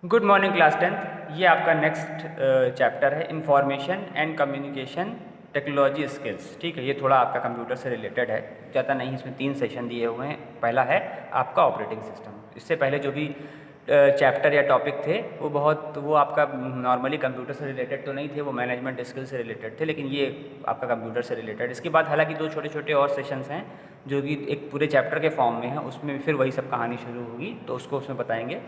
Good morning class 10th। ये आपका next chapter है information and communication technology skills. ठीक है, ये थोड़ा आपका कंप्यूटर से रिलेटेड है, ज़्यादा नहीं। इसमें 3 सेशन दिए हुए हैं। पहला है आपका ऑपरेटिंग सिस्टम। इससे पहले जो भी चैप्टर या टॉपिक थे वो आपका नॉर्मली कंप्यूटर से रिलेटेड तो नहीं थे, वो मैनेजमेंट स्किल से रिलेटेड थे, लेकिन ये आपका कंप्यूटर से रिलेटेड। इसके बाद हालांकि 2 छोटे छोटे और सेशंस हैं जो कि एक पूरे चैप्टर के फॉर्म में है, उसमें फिर वही सब कहानी शुरू होगी, तो उसको उसमें बताएंगे।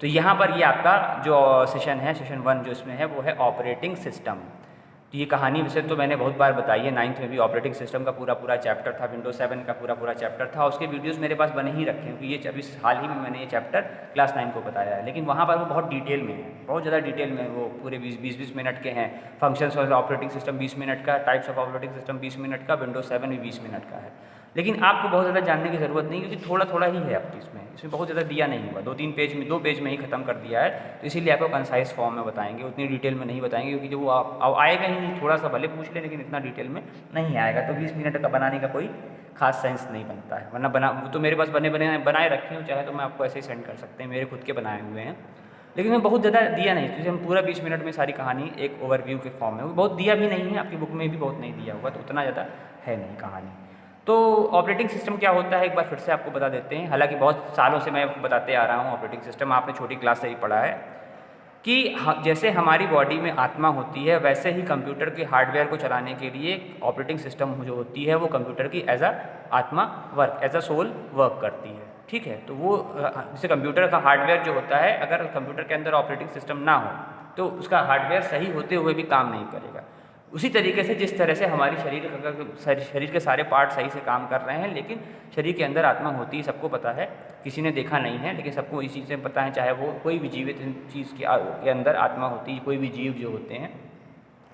तो यहाँ पर ये आपका जो सेशन है, सेशन 1 जो इसमें है वो है ऑपरेटिंग सिस्टम। तो ये कहानी वैसे तो मैंने बहुत बार बताई है, 9th में भी ऑपरेटिंग सिस्टम का पूरा चैप्टर था, विंडोज 7 का पूरा चैप्टर था। उसके वीडियोस मेरे पास बने ही रखे हैं, क्योंकि ये अभी हाल ही में मैंने ये चैप्टर क्लास 9 को बताया है, लेकिन वहाँ पर वो बहुत डिटेल में है, बहुत ज़्यादा डिटेल में। वो पूरे 20 मिनट के हैं। Functions of operating system 20 minute का, types of operating system 20 minute का, विंडोज 7 भी 20 मिनट का है। लेकिन आपको बहुत ज़्यादा जानने की ज़रूरत नहीं, क्योंकि थोड़ा थोड़ा ही है आपकी इसमें बहुत ज़्यादा दिया नहीं हुआ। 2-3 पेज में, 2 पेज में ही ख़त्म कर दिया है, तो इसीलिए आपको कंसाइज फॉर्म में बताएंगे, उतनी डिटेल में नहीं बताएंगे, क्योंकि जो वो आप आएगा ही नहीं। थोड़ा सा भले पूछ ले, लेकिन इतना डिटेल में नहीं आएगा, तो 20 मिनट का बनाने का कोई खास सेंस नहीं बनता है। वरना वो तो मेरे पास बनाए रखे हूँ, चाहे तो मैं आपको ऐसे ही सेंड कर सकते हैं, मेरे खुद के बनाए हुए हैं। लेकिन मैं बहुत ज़्यादा दिया नहीं, तो हम पूरा 20 मिनट में सारी कहानी एक ओवरव्यू के फॉर्म में, वो बहुत दिया भी नहीं है, आपकी बुक में भी बहुत नहीं दिया होगा, तो उतना ज़्यादा है नहीं कहानी। तो ऑपरेटिंग सिस्टम क्या होता है एक बार फिर से आपको बता देते हैं। हालांकि बहुत सालों से मैं आपको बताते आ रहा हूँ ऑपरेटिंग सिस्टम, आपने छोटी क्लास से ही पढ़ा है कि जैसे हमारी बॉडी में आत्मा होती है, वैसे ही कंप्यूटर के हार्डवेयर को चलाने के लिए ऑपरेटिंग सिस्टम जो होती है वो कंप्यूटर की एज आत्मा वर्क, एज सोल वर्क करती है। ठीक है, तो वो जैसे कंप्यूटर का हार्डवेयर जो होता है, अगर कंप्यूटर के अंदर ऑपरेटिंग सिस्टम ना हो तो उसका हार्डवेयर सही होते हुए भी काम नहीं करेगा। उसी तरीके से जिस तरह से हमारी शरीर के सारे पार्ट सही से काम कर रहे हैं, लेकिन शरीर के अंदर आत्मा होती है, सबको पता है, किसी ने देखा नहीं है लेकिन सबको इस चीज़ से पता है। चाहे वो कोई भी जीवित चीज़ के अंदर आत्मा होती है, कोई भी जीव जो होते हैं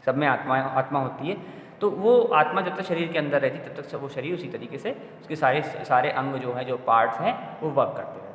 सब में आत्मा होती है। तो वो आत्मा जब तक शरीर के अंदर रहती तब तक वो शरीर उसी तरीके से उसके सारे अंग जो हैं, जो पार्ट्स हैं, वो वर्क करते रहते हैं।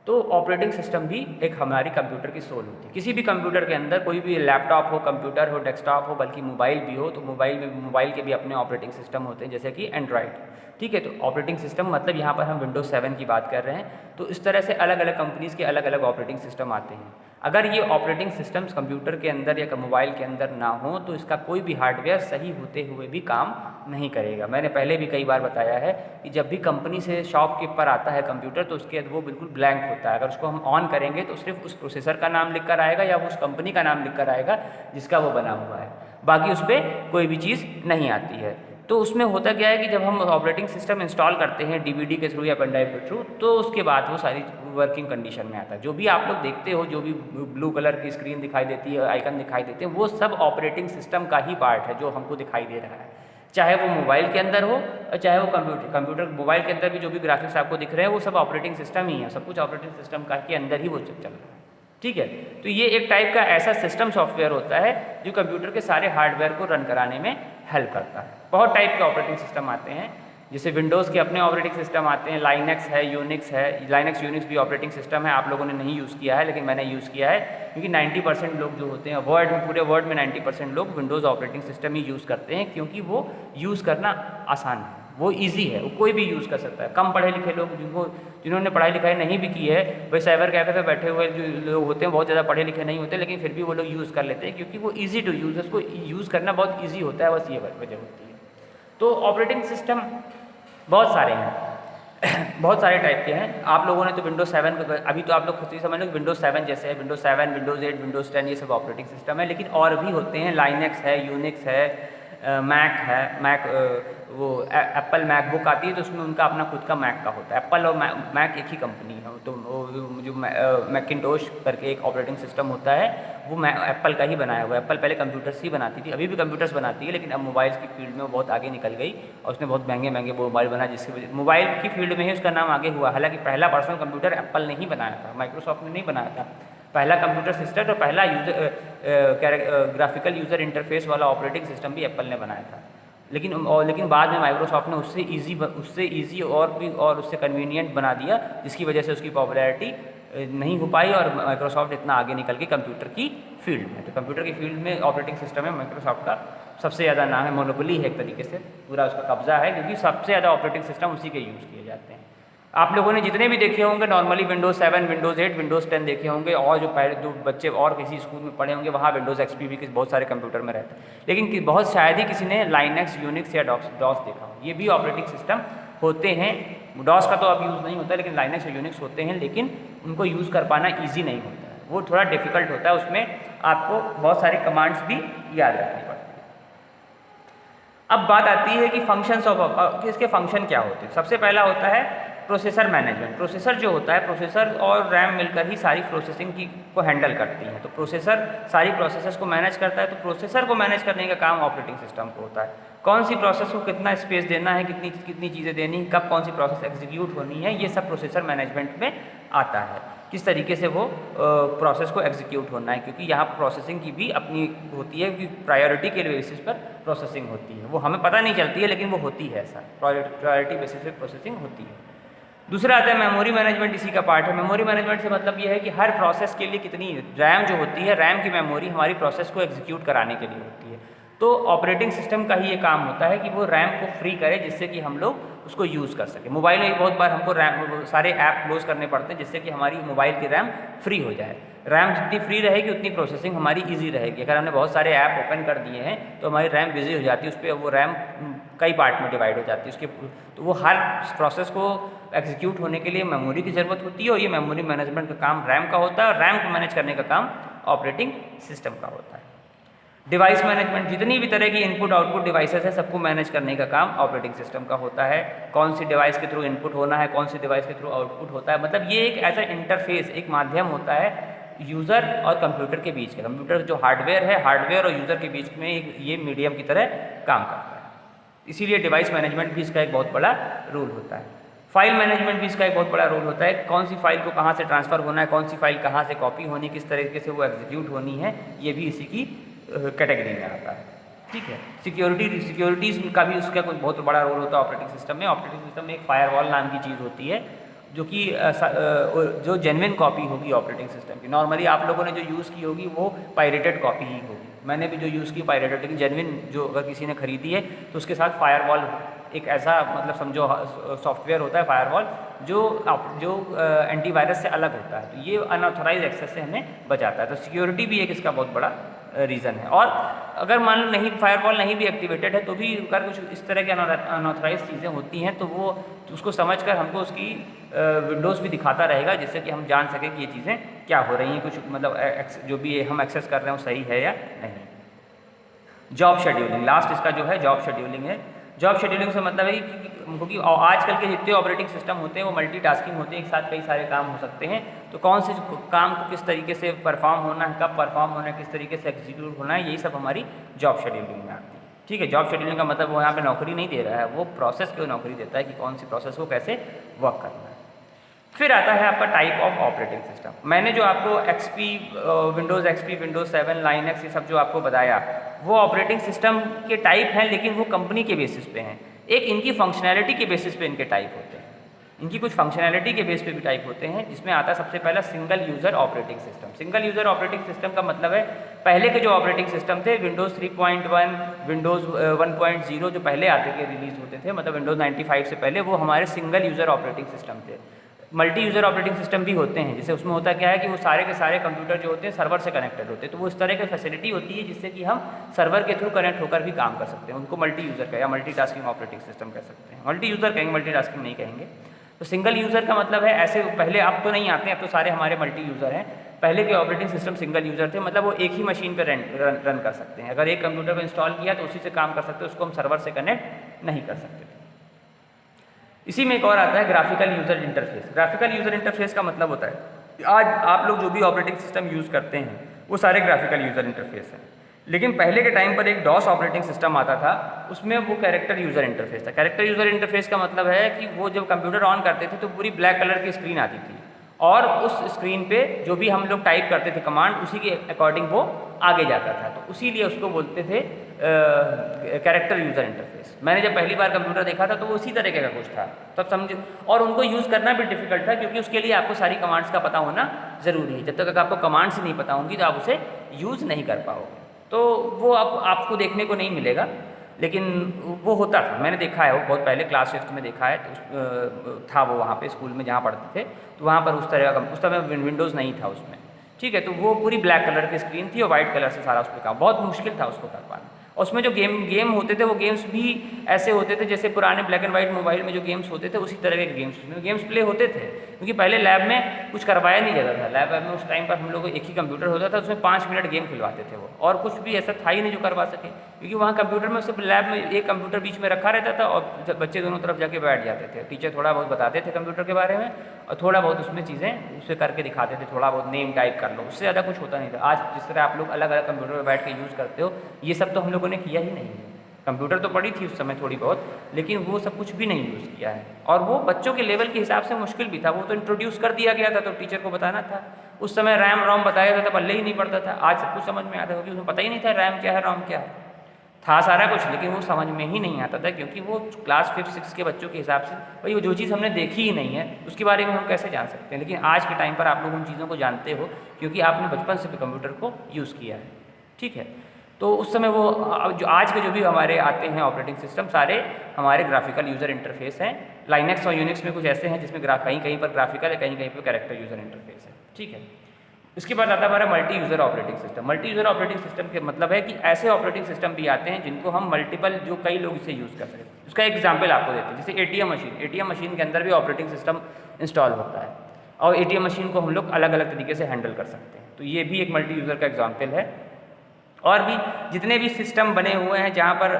तो ऑपरेटिंग सिस्टम भी एक हमारी कंप्यूटर की सोल होती है। किसी भी कंप्यूटर के अंदर, कोई भी लैपटॉप हो, कंप्यूटर हो, डेस्कटॉप हो, बल्कि मोबाइल भी हो, तो मोबाइल के भी अपने ऑपरेटिंग सिस्टम होते हैं, जैसे कि एंड्रॉयड। ठीक है, तो ऑपरेटिंग सिस्टम मतलब यहाँ पर हम विंडोज 7 की बात कर रहे हैं। तो इस तरह से अलग अलग कंपनीज़ के अलग अलग ऑपरेटिंग सिस्टम आते हैं। अगर ये ऑपरेटिंग सिस्टम्स कंप्यूटर के अंदर या मोबाइल के अंदर ना हो तो इसका कोई भी हार्डवेयर सही होते हुए भी काम नहीं करेगा। मैंने पहले भी कई बार बताया है कि जब भी कंपनी से शॉप के ऊपर आता है कंप्यूटर, तो उसके वो बिल्कुल ब्लैंक होता है। अगर उसको हम ऑन करेंगे तो सिर्फ उस प्रोसेसर का नाम लिख कर आएगा या उस कंपनी का नाम लिख कर आएगा जिसका वो बना हुआ है, बाकी उस पर कोई भी चीज़ नहीं आती है। तो उसमें होता क्या है कि जब हम ऑपरेटिंग सिस्टम इंस्टॉल करते हैं डीवीडी के थ्रू या पेन ड्राइव के थ्रू, तो उसके बाद वो सारी वर्किंग कंडीशन में आता है। जो भी आप लोग देखते हो, जो भी ब्लू कलर की स्क्रीन दिखाई देती है, आइकन दिखाई देते हैं, वो सब ऑपरेटिंग सिस्टम का ही पार्ट है जो हमको दिखाई दे रहा है। चाहे वो मोबाइल के अंदर हो और चाहे वो कंप्यूटर मोबाइल के अंदर भी जो भी ग्राफिक्स आपको दिख रहे हैं वो सब ऑपरेटिंग सिस्टम ही है। सब कुछ ऑपरेटिंग सिस्टम का के अंदर ही वो चल रहा है। ठीक है, तो ये एक टाइप का ऐसा सिस्टम सॉफ्टवेयर होता है जो कंप्यूटर के सारे हार्डवेयर को रन कराने में हेल्प करता है। बहुत टाइप के ऑपरेटिंग सिस्टम आते हैं, जैसे विंडोज़ के अपने ऑपरेटिंग सिस्टम आते हैं, लाइनेक्स है, यूनिक्स है। लाइनेक्स यूनिक्स भी ऑपरेटिंग सिस्टम है, आप लोगों ने नहीं यूज़ किया है, लेकिन मैंने यूज़ किया है, क्योंकि 90% लोग जो होते हैं पूरे वर्ल्ड में 90% लोग विंडोज़ ऑपरेटिंग सिस्टम ही यूज़ करते हैं, क्योंकि वो यूज़ करना आसान है, वो ईजी है, वो कोई भी यूज़ कर सकता है। कम पढ़े लिखे लोग जिन्होंने पढ़ाई लिखाई नहीं भी की है, वही साइबर कैफे पे बैठे हुए जो लोग होते हैं बहुत ज़्यादा पढ़े लिखे नहीं होते, लेकिन फिर भी वो लोग यूज़ कर लेते हैं, क्योंकि वो ईजी टू यूज़ है, उसको यूज़ करना बहुत ईजी होता है, बस ये वजह होती है। तो ऑपरेटिंग सिस्टम बहुत सारे हैं बहुत सारे टाइप के हैं। आप लोगों ने तो विंडोज 7 अभी तो आप लोग खुद ही समझ लो कि विंडोज 7 जैसे है, विंडोज 7, विंडोज 8, विंडोज 10 ये सब ऑपरेटिंग सिस्टम है, लेकिन और भी होते हैं। लाइनेक्स है, यूनिक्स है, मैक है। मैक वो एप्पल मैकबुक आती है तो उसमें उनका अपना खुद का मैक का होता है। एप्पल और मैक एक ही कंपनी है, तो जो मैकिंटोश करके एक ऑपरेटिंग सिस्टम होता है वो एप्पल का ही बनाया हुआ है। एप्पल पहले कंप्यूटर्स ही बनाती थी, अभी भी कंप्यूटर्स बनाती है, लेकिन अब मोबाइल्स की फील्ड में वो बहुत आगे निकल गई और उसने बहुत महंगे महंगे मोबाइल बनाए, जिसकी वजह मोबाइल की फील्ड में ही उसका नाम आगे हुआ। हालांकि पहला पर्सनल कंप्यूटर एप्पल ने ही बनाया था, माइक्रोसॉफ्ट ने नहीं बनाया था। पहला कंप्यूटर सिस्टम और पहला ग्राफिकल यूज़र इंटरफेस वाला ऑपरेटिंग सिस्टम भी एप्पल ने बनाया था। लेकिन बाद में माइक्रोसॉफ्ट ने उससे ईजी और उससे कन्वीनियंट बना दिया, जिसकी वजह से उसकी पॉपुलैरिटी नहीं हो पाई और माइक्रोसॉफ्ट इतना आगे निकल के कंप्यूटर की फील्ड में। तो कंप्यूटर की फील्ड में ऑपरेटिंग सिस्टम है माइक्रोसॉफ्ट का सबसे ज़्यादा नाम है, मोनोपोली है एक तरीके से, पूरा उसका कब्जा है, क्योंकि सबसे ज़्यादा ऑपरेटिंग सिस्टम उसी के यूज़ किए जाते हैं। आप लोगों ने जितने भी देखे होंगे नॉर्मली विंडोज़ 7, विंडोज़ 8, विंडोज़ 10 देखे होंगे, और जो पहले जो बच्चे और किसी स्कूल में पढ़े होंगे वहाँ विंडोज़ एक्सपी भी बहुत सारे कंप्यूटर में रहता है, लेकिन बहुत शायद ही किसी ने लाइनक्स, यूनिक्स या डॉस देखा हो। ये भी ऑपरेटिंग सिस्टम होते हैं। डॉस का तो अब यूज़ नहीं होता, लेकिन लाइनक्स और यूनिक्स होते हैं, लेकिन उनको यूज़ कर पाना ईजी नहीं होता है, वो थोड़ा डिफिकल्ट होता है। उसमें आपको बहुत सारे कमांड्स भी याद रखनी पड़ती है। अब बात आती है कि फंक्शंस ऑफ, इसके फंक्शन क्या होते हैं। सबसे पहला होता है प्रोसेसर मैनेजमेंट। प्रोसेसर जो होता है, प्रोसेसर और रैम मिलकर ही सारी प्रोसेसिंग को हैंडल करती हैं। तो प्रोसेसर सारी प्रोसेसेस को मैनेज करता है। तो प्रोसेसर को मैनेज करने का काम ऑपरेटिंग सिस्टम को होता है। कौन सी प्रोसेस को कितना स्पेस देना है, कितनी चीज़ें देनी, कब कौन सी प्रोसेस एग्जीक्यूट होनी है, ये सब प्रोसेसर मैनेजमेंट में आता है। किस तरीके से वो प्रोसेस को एग्जीक्यूट होना है, क्योंकि यहाँ प्रोसेसिंग की भी अपनी होती है कि प्रायोरिटी के बेसिस पर प्रोसेसिंग होती है। वो हमें पता नहीं चलती है, लेकिन वो होती है, ऐसा प्रायोरिटी बेसिस पर प्रोसेसिंग होती है। दूसरा आता है मेमोरी मैनेजमेंट, इसी का पार्ट है। मेमोरी मैनेजमेंट से मतलब ये है कि हर प्रोसेस के लिए कितनी रैम जो होती है, रैम की मेमोरी हमारी प्रोसेस को एग्जीक्यूट कराने के लिए होती है। तो ऑपरेटिंग सिस्टम का ही ये काम होता है कि वो रैम को फ्री करे, जिससे कि हम लोग उसको यूज़ कर सकें। मोबाइल में बहुत बार हमको रैम सारे ऐप क्लोज करने पड़ते हैं, जिससे कि हमारी मोबाइल की रैम फ्री हो जाए। रैम जितनी फ्री रहेगी उतनी प्रोसेसिंग हमारी इजी रहेगी। अगर हमने बहुत सारे ऐप ओपन कर दिए हैं तो हमारी रैम बिजी हो जाती है, उस पर वो रैम कई पार्ट में डिवाइड हो जाती है उसके। तो वो हर प्रोसेस को एग्जीक्यूट होने के लिए मेमोरी की ज़रूरत होती है, और ये मेमोरी मैनेजमेंट का काम रैम का होता है, और रैम को मैनेज करने का काम ऑपरेटिंग सिस्टम का होता है। डिवाइस मैनेजमेंट, जितनी भी तरह की इनपुट आउटपुट डिवाइसेस है, सबको मैनेज करने का काम ऑपरेटिंग सिस्टम का होता है। कौन सी डिवाइस के थ्रू इनपुट होना है, कौन सी डिवाइस के थ्रू आउटपुट होता है, मतलब ये एक ऐसा इंटरफेस, एक माध्यम होता है यूज़र और कंप्यूटर के बीच का। कंप्यूटर जो हार्डवेयर है, हार्डवेयर और यूज़र के बीच में ये मीडियम की तरह काम करता है। इसीलिए डिवाइस मैनेजमेंट भी इसका एक बहुत बड़ा रोल होता है। फाइल मैनेजमेंट भी इसका एक बहुत बड़ा रोल होता है। कौन सी फाइल को कहाँ से ट्रांसफ़र होना है, कौन सी फाइल कहाँ से कॉपी होनी, किस तरीके से वो एग्जीक्यूट होनी है, ये भी इसी की कैटेगरी में आता है। ठीक है। सिक्योरिटीज़ का भी उसका कोई बहुत बड़ा रोल होता है ऑपरेटिंग सिस्टम में। ऑपरेटिंग सिस्टम में एक फायरवॉल नाम की चीज़ होती है, जो कि जो जेन्युइन कॉपी होगी ऑपरेटिंग सिस्टम की। नॉर्मली आप लोगों ने जो यूज़ की होगी वो पायरेटेड कॉपी ही होगी। मैंने भी जो यूज़ की पायरेटेड, लेकिन जेन्युइन जो अगर किसी ने खरीदी है तो उसके साथ फायरवॉल एक ऐसा, मतलब समझो सॉफ्टवेयर होता है फायरवॉल, जो एंटीवायरस से अलग होता है। तो ये अनऑथराइज एक्सेस से हमें बचाता है। तो सिक्योरिटी भी एक इसका बहुत बड़ा रीज़न है। और अगर मान लो नहीं, फायरवॉल नहीं भी एक्टिवेटेड है तो भी अगर कुछ इस तरह के अनऑथराइज चीज़ें होती हैं तो वो उसको समझकर हमको उसकी विंडोज़ भी दिखाता रहेगा, जिससे कि हम जान सकें कि ये चीज़ें क्या हो रही हैं, कुछ मतलब जो भी हम एक्सेस कर रहे हैं वो सही है या नहीं। जॉब शेड्यूलिंग, लास्ट इसका जो है जॉब शेड्यूलिंग है। जॉब शेड्यूलिंग से मतलब है क्योंकि आजकल के जितने ऑपरेटिंग सिस्टम होते हैं वो मल्टीटास्किंग होते हैं, एक साथ कई सारे काम हो सकते हैं। तो कौन से काम को किस तरीके से परफॉर्म होना है, कब परफॉर्म होना है, किस तरीके से एग्जीक्यूट होना है, यही सब हमारी जॉब शेड्यूलिंग में आती है। ठीक है। जॉब शेड्यूलिंग का मतलब वो यहाँ पे नौकरी नहीं दे रहा है, वो प्रोसेस को नौकरी देता है कि कौन सी प्रोसेस को कैसे वर्क करना है। फिर आता है आपका टाइप ऑफ ऑपरेटिंग सिस्टम। मैंने जो आपको XP, Windows XP, Windows 7, Linux, ये सब जो आपको बताया वो ऑपरेटिंग सिस्टम के टाइप हैं, लेकिन वो कंपनी के बेसिस पे हैं। एक इनकी फंक्शनैलिटी के बेसिस पे इनके टाइप होते हैं। इनकी कुछ फंक्शनैलिटी के बेस पे भी टाइप होते हैं, जिसमें आता है सबसे पहला single user operating system. Single user operating system का मतलब है पहले के जो ऑपरेटिंग सिस्टम थे, विंडोज़ 3.1, विंडोज़ 1.0 जो पहले आते थे, रिलीज़ होते थे, मतलब विंडोज़ 95 से पहले, वो हमारे सिंगल यूज़र ऑपरेटिंग सिस्टम थे। मल्टी यूज़र ऑपरेटिंग सिस्टम भी होते हैं, जैसे उसमें होता क्या है कि वो सारे के सारे कंप्यूटर जो होते हैं सर्वर से कनेक्टेड होते हैं। तो वो इस तरह की फैसिलिटी होती है जिससे कि हम सर्वर के थ्रू कनेक्ट होकर भी काम कर सकते हैं। उनको मल्टी यूज़र का या मल्टीटास्किंग ऑपरेटिंग सिस्टम कह सकते हैं। मल्टी यूज़र कहेंगे, मल्टीटास्किंग नहीं कहेंगे। तो सिंगल यूज़र का मतलब है ऐसे, पहले अब तो नहीं आते हैं, अब तो सारे हमारे मल्टी यूज़र हैं। पहले के ऑपरेटिंग सिस्टम सिंगल यूज़र थे, मतलब वो एक ही मशीन पर रन कर सकते हैं। अगर एक कंप्यूटर को इंस्टॉल किया तो उसी से काम कर सकते हैं, उसको हम सर्वर से कनेक्ट नहीं कर सकते थे। इसी में एक और आता है graphical user interface. Graphical user interface का मतलब होता है आज आप लोग जो भी ऑपरेटिंग सिस्टम यूज़ करते हैं वो सारे ग्राफिकल यूज़र इंटरफेस हैं। लेकिन पहले के टाइम पर एक डॉस ऑपरेटिंग सिस्टम आता था, उसमें वो कैरेक्टर यूज़र इंटरफेस था। कैरेक्टर यूज़र इंटरफेस का मतलब है कि वो जब कंप्यूटर ऑन करते थे तो पूरी ब्लैक कलर की स्क्रीन आती थी, और उस स्क्रीन पे जो भी हम लोग टाइप करते थे कमांड, उसी के अकॉर्डिंग वो आगे जाता था। तो उसीलिए उसको बोलते थे कैरेक्टर यूज़र इंटरफेस। मैंने जब पहली बार कंप्यूटर देखा था तो वो उसी तरीके का कुछ था, तब समझे। और उनको यूज़ करना भी डिफिकल्ट था, क्योंकि उसके लिए आपको सारी कमांड्स का पता होना ज़रूरी है। जब तक आपको कमांड्स नहीं पता होंगी तो आप उसे यूज़ नहीं कर पाओगे। तो वो अब आपको देखने को नहीं मिलेगा। लेकिन वो होता था, मैंने देखा है, वो बहुत पहले क्लास 5th में देखा है, तो था वो वहाँ पे स्कूल में जहाँ पढ़ते थे, तो वहाँ पर उस तरह का, उस समय विंडोज़ नहीं था उसमें, ठीक है। तो वो पूरी ब्लैक कलर की स्क्रीन थी और वाइट कलर से सारा उस पर काम, बहुत मुश्किल था उसको कर पाना। और उसमें जो गेम होते थे वो गेम्स भी ऐसे होते थे जैसे पुराने ब्लैक एंड वाइट मोबाइल में जो गेम्स होते थे उसी तरह के गेम्स प्ले होते थे, क्योंकि पहले लैब में कुछ करवाया नहीं जाता था। लैब में उस टाइम पर हम लोग को एक ही कंप्यूटर होता था, उसमें 5 मिनट गेम खिलवाते थे वो, और कुछ भी ऐसा था ही नहीं जो करवा सके, क्योंकि वहाँ कंप्यूटर में सिर्फ लैब में एक कंप्यूटर बीच में रखा रहता था और बच्चे दोनों तरफ जाके बैठ जाते थे। टीचर थोड़ा बहुत बताते थे कंप्यूटर के बारे में और थोड़ा बहुत उसमें चीज़ें उसे करके दिखाते थे, थोड़ा बहुत नेम टाइप कर लो, उससे ज़्यादा कुछ होता नहीं था। आज जिस तरह आप लोग अलग अलग कंप्यूटर पर बैठ के यूज़ करते हो, ये सब तो हम लोगों ने किया ही नहीं है। कंप्यूटर तो पड़ी थी उस समय थोड़ी बहुत, लेकिन वो सब कुछ भी नहीं यूज़ किया है, और वो बच्चों के लेवल के हिसाब से मुश्किल भी था। वो तो इंट्रोड्यूस कर दिया गया था तो टीचर को बताना था। उस समय रैम रोम बताया जाता था, पल्ले ही नहीं पड़ता था। आज सब कुछ समझ में आता है, क्योंकि उसमें पता ही नहीं था रैम क्या है रोम क्या है, था सारा कुछ, लेकिन वो समझ में ही नहीं आता था, क्योंकि वो क्लास 5th 6 के बच्चों के हिसाब से भाई वो जो चीज़ हमने देखी ही नहीं है उसके बारे में हम कैसे जान सकते हैं। लेकिन आज के टाइम पर आप लोग उन चीज़ों को जानते हो क्योंकि आपने बचपन से भी कंप्यूटर को यूज़ किया है, ठीक है। तो उस समय वो जो आज के जो भी हमारे आते हैं ऑपरेटिंग सिस्टम सारे हमारे ग्राफिकल यूज़र इंटरफेस हैं। लाइनेक्स और यूनिक्स में कुछ ऐसे हैं जिसमें कहीं कहीं पर ग्राफिकल है, कहीं कहीं पर कैरेक्टर यूज़र इंटरफेस है, ठीक है। इसके बाद आता है हमारा multi user operating system. Multi user operating system के मतलब है कि ऐसे ऑपरेटिंग सिस्टम भी आते हैं जिनको हम मल्टीपल, जो कई लोग इसे यूज़ कर सकते हैं। उसका एग्जाम्पल आपको देते हैं, जैसे एटीएम मशीन के अंदर भी ऑपरेटिंग सिस्टम इंस्टॉल होता है और एटीएम मशीन को हम लोग अलग अलग तरीके से हैंडल कर सकते हैं। तो ये भी एक मल्टी यूज़र का एग्जाम्पल है। और भी जितने भी सिस्टम बने हुए हैं जहाँ पर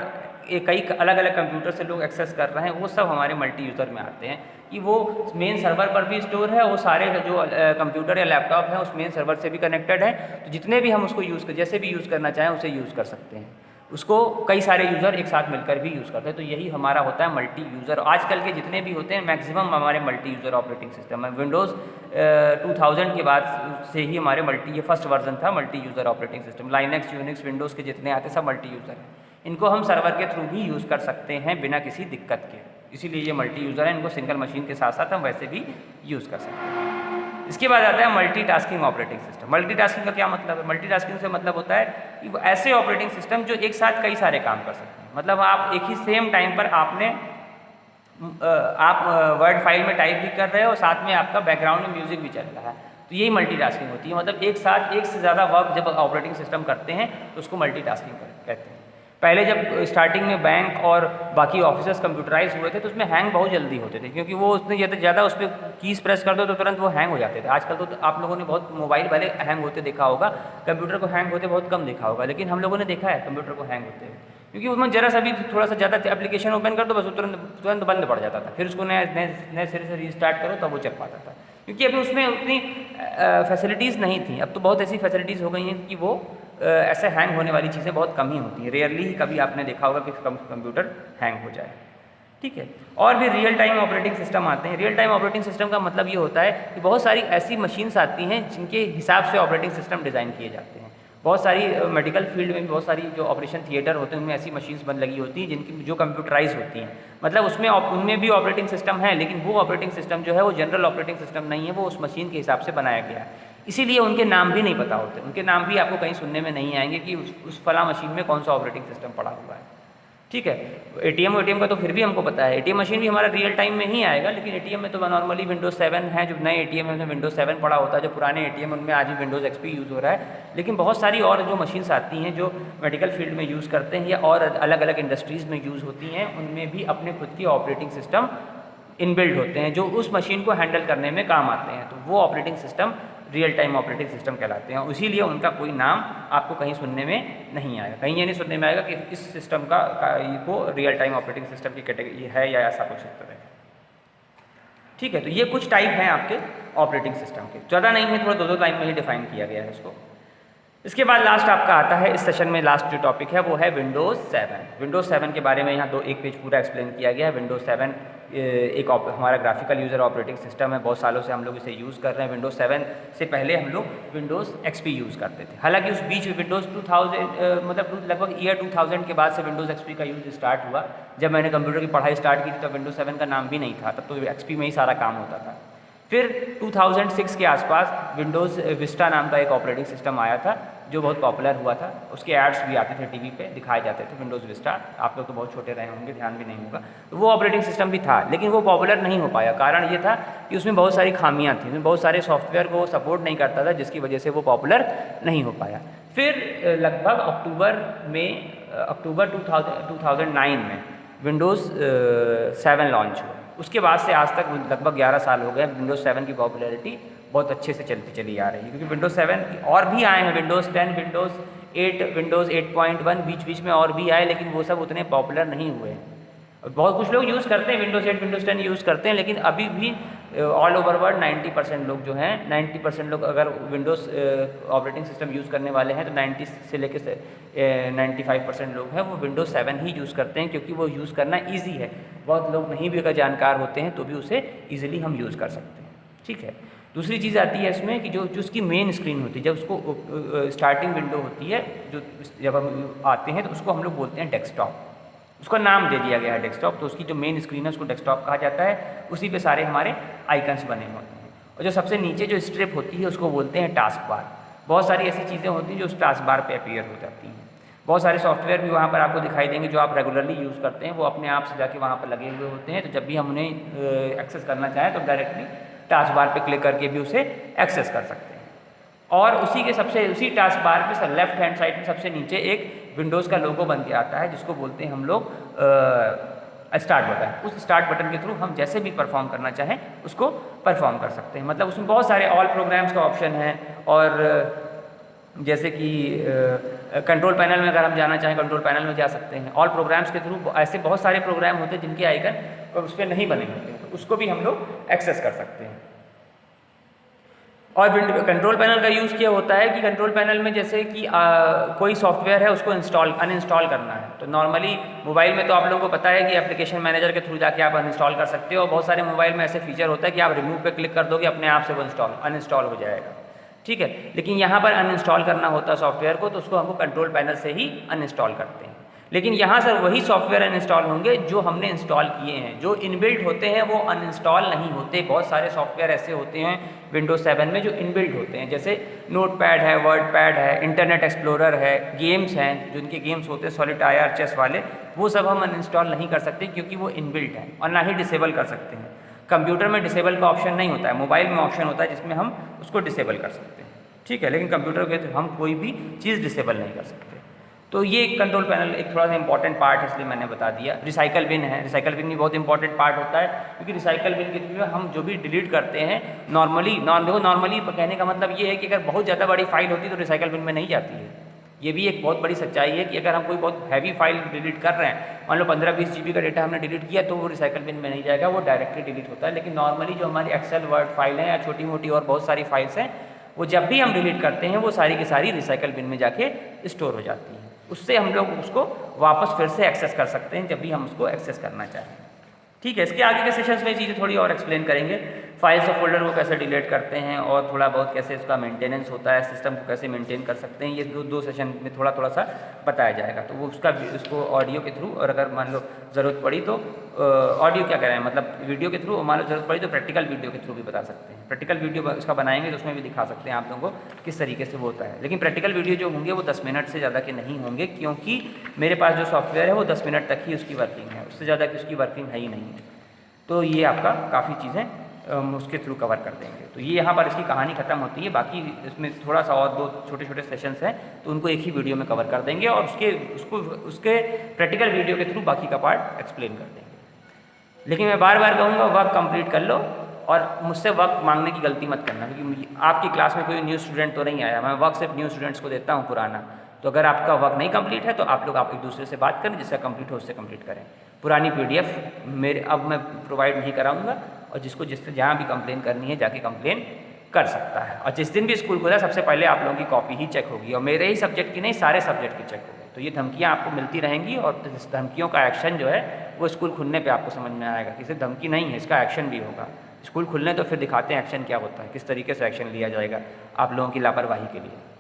कई अलग अलग कंप्यूटर से लोग एक्सेस कर रहे हैं, वो सब हमारे मल्टी यूज़र में आते हैं कि वो मेन सर्वर पर भी स्टोर है, वो सारे जो कंप्यूटर या लैपटॉप हैं उस मेन सर्वर से भी कनेक्टेड है। तो जितने भी हम उसको जैसे भी यूज़ करना चाहें उसे यूज़ कर सकते हैं। उसको कई सारे यूज़र एक साथ मिलकर भी यूज़ करते हैं। तो यही हमारा होता है मल्टी यूज़र। आजकल के जितने भी होते हैं मैक्सिमम हमारे मल्टी यूज़र ऑपरेटिंग सिस्टम है। विंडोज़ 2000 के बाद से ही हमारे ये फर्स्ट वर्जन था multi user operating system. Linux Unix Windows के जितने आते सब मल्टी यूज़र हैं। इनको हम सर्वर के थ्रू भी यूज़ कर सकते हैं बिना किसी दिक्कत के, इसीलिए ये मल्टी यूज़र है। इनको सिंगल मशीन के साथ साथ हम वैसे भी यूज़ कर सकते हैं। इसके बाद आता है मल्टीटास्किंग ऑपरेटिंग सिस्टम। मल्टीटास्किंग का क्या मतलब है? मल्टीटास्किंग से मतलब होता है कि वो ऐसे ऑपरेटिंग सिस्टम जो एक साथ कई सारे काम कर सकते हैं। मतलब आप एक ही सेम टाइम पर आप वर्ड फाइल में टाइप भी कर रहे हो और साथ में आपका बैकग्राउंड में म्यूजिक भी चल रहा है, तो यही मल्टीटास्किंग होती है। मतलब एक साथ एक से ज़्यादा वर्क जब ऑपरेटिंग सिस्टम करते हैं तो उसको मल्टीटास्किंग कहते हैं। पहले जब स्टार्टिंग में बैंक और बाकी ऑफिसर्स कंप्यूटराइज हुए थे तो उसमें हैंग बहुत जल्दी होते थे, क्योंकि वो उसने ज़्यादा उस पर कीज प्रेस कर दो तो तुरंत वो हैंग हो जाते थे। आजकल तो आप लोगों ने बहुत मोबाइल वाले हैंग होते देखा होगा, कंप्यूटर को हैंग होते बहुत कम देखा होगा, लेकिन हम लोगों ने देखा है कंप्यूटर को हैंग होते, क्योंकि उसमें जरा सा भी थोड़ा सा ज़्यादा एप्लीकेशन ओपन कर दो बस तुरंत बंद पड़ जाता था, फिर उसको नए सिरे से रीस्टार्ट करो तब वो चल पाता था, क्योंकि अभी उसमें उतनी फैसिलिटीज़ नहीं थी। अब तो बहुत ऐसी फैसिलिटीज़ हो गई हैं कि वो ऐसे हैंग होने वाली चीज़ें बहुत कम ही होती हैं। रेयरली ही कभी आपने देखा होगा कि कंप्यूटर हैंग हो जाए, ठीक है। और भी रियल टाइम ऑपरेटिंग सिस्टम आते हैं। रियल टाइम ऑपरेटिंग सिस्टम का मतलब ये होता है कि बहुत सारी ऐसी मशीन्स आती हैं जिनके हिसाब से ऑपरेटिंग सिस्टम डिज़ाइन किए जाते हैं। बहुत सारी मेडिकल फील्ड में बहुत सारी जो ऑपरेशन थिएटर होते हैं उनमें ऐसी मशीन्स लगी होती हैं जिनकी जो कंप्यूटराइज होती हैं। मतलब उनमें भी ऑपरेटिंग सिस्टम है, लेकिन वो ऑपरेटिंग सिस्टम जो है वो जनरल ऑपरेटिंग सिस्टम नहीं है, वो उस मशीन के हिसाब से बनाया गया है। इसीलिए उनके नाम भी नहीं पता होते, उनके नाम भी आपको कहीं सुनने में नहीं आएंगे कि उस फला मशीन में कौन सा ऑपरेटिंग सिस्टम पड़ा हुआ है, ठीक है। एटीएम का तो फिर भी हमको पता है, एटीएम मशीन भी हमारा रियल टाइम में ही आएगा, लेकिन एटीएम में तो नॉर्मली विंडोज़ 7 है। जो नए एटीएम है उसमें विंडोज़ 7 पड़ा होता है, जो पुराने एटीएम उनमें आज भी विंडोज़ XP यूज़ हो रहा है। लेकिन बहुत सारी और जो मशीन्स आती हैं जो मेडिकल फील्ड में यूज़ करते हैं या और अलग अलग इंडस्ट्रीज़ में यूज़ होती हैं, उनमें भी अपने खुद की ऑपरेटिंग सिस्टम इनबिल्ट होते हैं जो उस मशीन को हैंडल करने में काम आते हैं। तो वो operating system real time operating system कहलाते हैं। इसीलिए उनका कोई नाम आपको कहीं सुनने में नहीं आएगा, कहीं ये नहीं सुनने में आएगा कि इस सिस्टम को रियल टाइम ऑपरेटिंग सिस्टम की कैटेगरी है या ऐसा कुछ इस तरह, ठीक है। तो ये कुछ टाइप हैं आपके ऑपरेटिंग सिस्टम के, ज़्यादा नहीं है, थोड़ा दो लाइन में ही डिफाइन किया गया है इसको। इसके बाद लास्ट आपका आता है इस सेशन में, लास्ट जो टॉपिक है वो है विंडोज़ 7। विंडोज़ 7 के बारे में यहाँ एक पेज पूरा एक्सप्लेन किया गया है। विंडोज़ 7 हमारा ग्राफिकल यूज़र ऑपरेटिंग सिस्टम है, बहुत सालों से हम लोग इसे यूज़ कर रहे हैं। विंडोज़ 7 से पहले हम लोग विंडोज़ XP यूज़ करते थे। हालांकि उस बीच विंडोज़ 2000 मतलब लगभग ईयर 2000 के बाद से विंडोज़ XP का यूज़ स्टार्ट हुआ। जब मैंने कंप्यूटर की पढ़ाई स्टार्ट की थी तो विंडोज़ 7 का नाम भी नहीं था, तब तो XP में ही सारा काम होता था। फिर 2006 के आसपास विंडोज़ विस्टा नाम का एक ऑपरेटिंग सिस्टम आया था जो बहुत पॉपुलर हुआ था। उसके एड्स भी आते थे टीवी पे, दिखाए जाते थे विंडोज़ विस्टा। आप लोग तो बहुत छोटे रहे होंगे, ध्यान भी नहीं होगा। तो वो ऑपरेटिंग सिस्टम भी था, लेकिन वो पॉपुलर नहीं हो पाया। कारण ये था कि उसमें बहुत सारी खामियां थी, उसमें बहुत सारे सॉफ्टवेयर को सपोर्ट नहीं करता था, जिसकी वजह से वो पॉपुलर नहीं हो पाया। फिर लगभग अक्टूबर 2009 में विंडोज़ 7 लॉन्च हुआ। उसके बाद से आज तक लगभग 11 साल हो गए। विंडोज़ 7 की पॉपुलैरिटी बहुत अच्छे से चलती चली आ रही है, क्योंकि विंडोज़ 7 और भी आए हैं, विंडोज़ 10, विंडोज़ 8, विंडोज़ 8.1 बीच में और भी आए, लेकिन वो सब उतने पॉपुलर नहीं हुए हैं। बहुत कुछ लोग यूज़ करते हैं विंडोज़ 8, विंडोज़ 10 यूज़ करते हैं, लेकिन अभी भी ऑल ओवर वर्ल्ड 90% लोग जो हैं, 90% लोग अगर विंडोज़ ऑपरेटिंग सिस्टम यूज़ करने वाले हैं तो 90 से लेकर 95% लोग हैं वो विंडोज़ 7 ही यूज़ करते हैं, क्योंकि वो यूज़ करना ईजी है। बहुत लोग नहीं भी अगर जानकार होते हैं तो भी उसे ईजिली हम यूज़ कर सकते हैं। ठीक है, दूसरी चीज़ आती है इसमें कि जो उसकी मेन स्क्रीन होती है, जब उसको स्टार्टिंग विंडो होती है, जो जब हम आते हैं तो उसको हम लोग बोलते हैं डेस्कटॉप। उसका नाम दे दिया गया है डेस्कटॉप। तो उसकी जो मेन स्क्रीन है उसको डेस्कटॉप कहा जाता है। उसी पे सारे हमारे आइकन्स बने होते हैं। और जो सबसे नीचे जो स्ट्रिप होती है उसको बोलते हैं टास्क बार। बहुत सारी ऐसी चीज़ें होती हैं जो उस टास्क बार पे अपीयर हो जाती हैं। बहुत सारे सॉफ्टवेयर भी वहाँ पर आपको दिखाई देंगे जो आप रेगुलरली यूज़ करते हैं, वो अपने आप से जाके वहाँ पर लगे हुए होते हैं। तो जब भी हम उन्हें एक्सेस करना चाहें तो डायरेक्टली टास्क बार पे क्लिक करके भी उसे एक्सेस कर सकते हैं। और उसी टास्क बार पे लेफ्ट हैंड साइड में सबसे नीचे एक विंडोज़ का लोगो बन के आता है, जिसको बोलते हैं हम लोग स्टार्ट बटन। उस स्टार्ट बटन के थ्रू हम जैसे भी परफॉर्म करना चाहें उसको परफॉर्म कर सकते हैं। मतलब उसमें बहुत सारे ऑल प्रोग्राम्स का ऑप्शन है। और जैसे कि कंट्रोल पैनल में अगर हम जाना चाहें कंट्रोल पैनल में जा सकते हैं। ऑल प्रोग्राम्स के थ्रू ऐसे बहुत सारे प्रोग्राम होते हैं जिनके आइकन उस पर नहीं बने होते हैं, तो उसको भी हम लोग एक्सेस कर सकते हैं। और कंट्रोल पैनल का यूज़ क्या होता है कि कंट्रोल पैनल में जैसे कि कोई सॉफ्टवेयर है उसको अनइंस्टॉल करना है, तो नॉर्मली मोबाइल में तो आप लोगों को पता है कि एप्लीकेशन मैनेजर के थ्रू जाके आप अनइंस्टॉल कर सकते हो। और बहुत सारे मोबाइल में ऐसे फीचर होता है कि आप रिमूव पे क्लिक कर दोगे, अपने आप से वो अनइंस्टॉल हो जाएगा। ठीक है, लेकिन यहाँ पर अनइंस्टॉल करना होता है सॉफ्टवेयर को, तो उसको हमको कंट्रोल पैनल से ही अनइंस्टॉल करते हैं। लेकिन यहाँ सर वही सॉफ्टवेयर अनइंस्टॉल होंगे जो हमने इंस्टॉल किए हैं। जो इनबिल्ट होते हैं वो अनइंस्टॉल नहीं होते। बहुत सारे सॉफ्टवेयर ऐसे होते हैं विंडोज़ 7 में जो इनबिल्ट होते हैं, जैसे नोटपैड है, वर्डपैड है, इंटरनेट एक्सप्लोरर है, गेम्स हैं, जो इनके गेम्स होते हैं सॉलिटायर, चेस वाले, वो सब हम अनइंस्टॉल नहीं कर सकते क्योंकि वो इनबिल्ट हैं, और ना ही डिसेबल कर सकते हैं। कंप्यूटर में डिसेबल का ऑप्शन नहीं होता है, मोबाइल में ऑप्शन होता है जिसमें हम उसको डिसेबल कर सकते हैं। ठीक है, लेकिन कंप्यूटर के हम कोई भी चीज़ डिसेबल नहीं कर सकते। तो ये कंट्रोल पैनल एक थोड़ा सा इंपॉर्टेंट पार्ट है, इसलिए मैंने बता दिया। रिसाइकल बिन है, रिसाइकल बिन भी बहुत इंपॉर्टेंट पार्ट होता है, क्योंकि रिसाइकल बिन के थ्रू हम जो भी डिलीट करते हैं नॉर्मली कहने का मतलब ये है कि अगर बहुत ज़्यादा बड़ी फाइल होती है तो रिसाइकल बिन में नहीं जाती है। ये भी एक बहुत बड़ी सच्चाई है कि अगर हम कोई बहुत हैवी फाइल डिलीट कर रहे हैं, मान लो 15-20 GB का डेटा हमने डिलीट किया, तो वो रिसाइकल बिन में नहीं जाएगा, वो डायरेक्टली डिलीट होता है। लेकिन नॉर्मली जो हमारी एक्सेल वर्ड फाइल है या छोटी मोटी और बहुत सारी फाइल्स हैं, वो जब भी हम डिलीट करते हैं वो सारी की सारी रिसाइकल बिन में जाके स्टोर हो जाती हैं। उससे हम लोग उसको वापस फिर से एक्सेस कर सकते हैं जब भी हम उसको एक्सेस करना चाहें। ठीक है, इसके आगे के सेशंस में चीज़ें थोड़ी और एक्सप्लेन करेंगे। फाइल्स और फोल्डर को कैसे डिलीट करते हैं और थोड़ा बहुत कैसे इसका मेंटेनेंस होता है, सिस्टम को कैसे मेंटेन कर सकते हैं, ये दो सेशन में थोड़ा सा बताया जाएगा। तो वो उसको ऑडियो के थ्रू, और अगर मान लो ज़रूरत पड़ी तो ऑडियो क्या करें, मतलब वीडियो के थ्रू, मान लो ज़रूरत पड़ी तो प्रैक्टिकल वीडियो के थ्रू भी बता सकते हैं। प्रैक्टिकल वीडियो इसका बनाएंगे तो उसमें भी दिखा सकते हैं आप लोगों को किस तरीके से वो होता है। लेकिन प्रैक्टिकल वीडियो जो होंगे वो 10 मिनट से ज़्यादा के नहीं होंगे, क्योंकि मेरे पास जो सॉफ्टवेयर है वो 10 मिनट तक ही उसकी वर्किंग है, उससे ज़्यादा की उसकी वर्किंग है ही नहीं है। तो ये आपका काफ़ी चीज़ें उसके थ्रू कवर कर देंगे। तो ये यहाँ पर इसकी कहानी ख़त्म होती है। बाकी इसमें थोड़ा सा और 2 छोटे छोटे सेशंस हैं, तो उनको एक ही वीडियो में कवर कर देंगे और उसके प्रैक्टिकल वीडियो के थ्रू बाकी का पार्ट एक्सप्लेन कर देंगे। लेकिन मैं बार बार कहूँगा, वर्क कंप्लीट कर लो और मुझसे वर्क मांगने की गलती मत करना, क्योंकि आपकी क्लास में कोई न्यू स्टूडेंट तो नहीं आया। मैं वर्क सिर्फ न्यू स्टूडेंट्स को देता हूँ पुराना। तो अगर आपका वर्क नहीं कंप्लीट है तो आप एक दूसरे से बात करें, जिसका कंप्लीट हो उससे कंप्लीट करें। पुरानी PDF अब मैं प्रोवाइड नहीं कराऊंगा, और जिसको जहाँ भी कंप्लेन करनी है जाके कंप्लेन कर सकता है। और जिस दिन भी स्कूल खुला सबसे पहले आप लोगों की कॉपी ही चेक होगी, और मेरे ही सब्जेक्ट की नहीं, सारे सब्जेक्ट की चेक होगी। तो ये धमकियाँ आपको मिलती रहेंगी, और इस धमकियों का एक्शन जो है वो स्कूल खुलने पर आपको समझ में आएगा कि सिर्फ धमकी नहीं है, इसका एक्शन भी होगा। स्कूल खुलने तो फिर दिखाते हैं एक्शन क्या होता है, किस तरीके से एक्शन लिया जाएगा आप लोगों की लापरवाही के लिए।